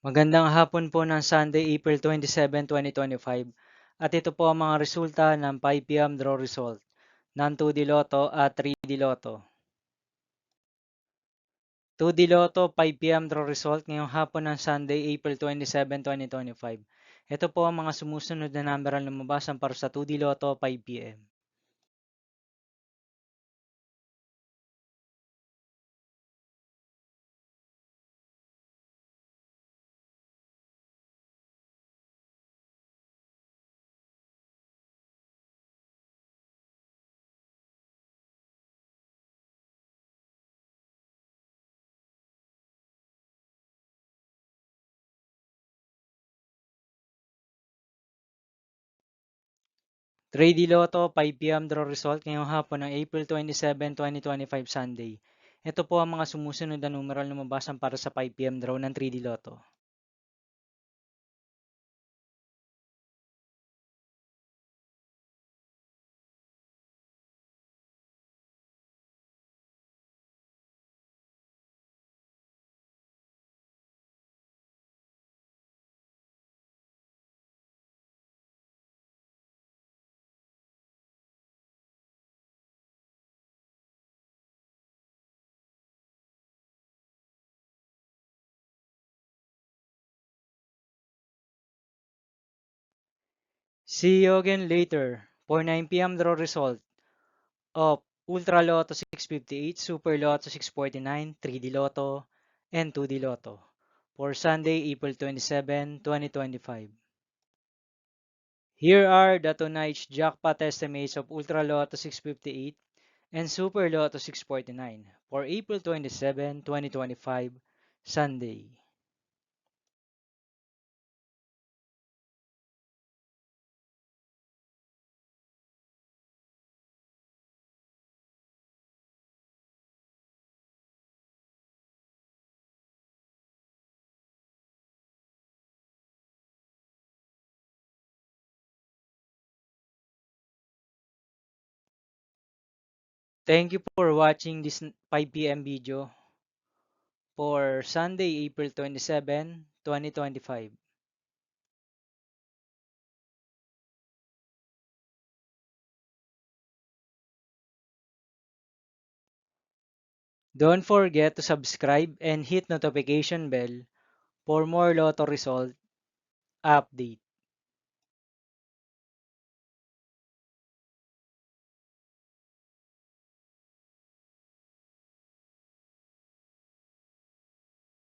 Magandang hapon po ng Sunday, April 27, 2025. At ito po ang mga resulta ng 5 p.m. draw result ng 2D Lotto at 3D Lotto. 2D Lotto 5 p.m. draw result ngayong hapon ng Sunday, April 27, 2025. Ito po ang mga sumusunod na number ang lumabas para sa 2D Lotto 5 p.m. 3D Lotto 5 p.m. draw result ngayong hapon ng April 27, 2025 Sunday. Ito po ang mga sumusunod na numero ang lumabas para sa 5 p.m. draw ng 3D Lotto. 'See you again later' for 9 p.m. draw result of Ultra Lotto 658, Super Lotto 649, 3D Lotto, and 2D Lotto for Sunday, April 27, 2025. Here are the tonight's jackpot estimates of Ultra Lotto 658 and Super Lotto 649 for April 27, 2025, Sunday. Thank you for watching this 5 p.m. video for Sunday, April 27, 2025. Don't forget to subscribe and hit notification bell for more Lotto result update.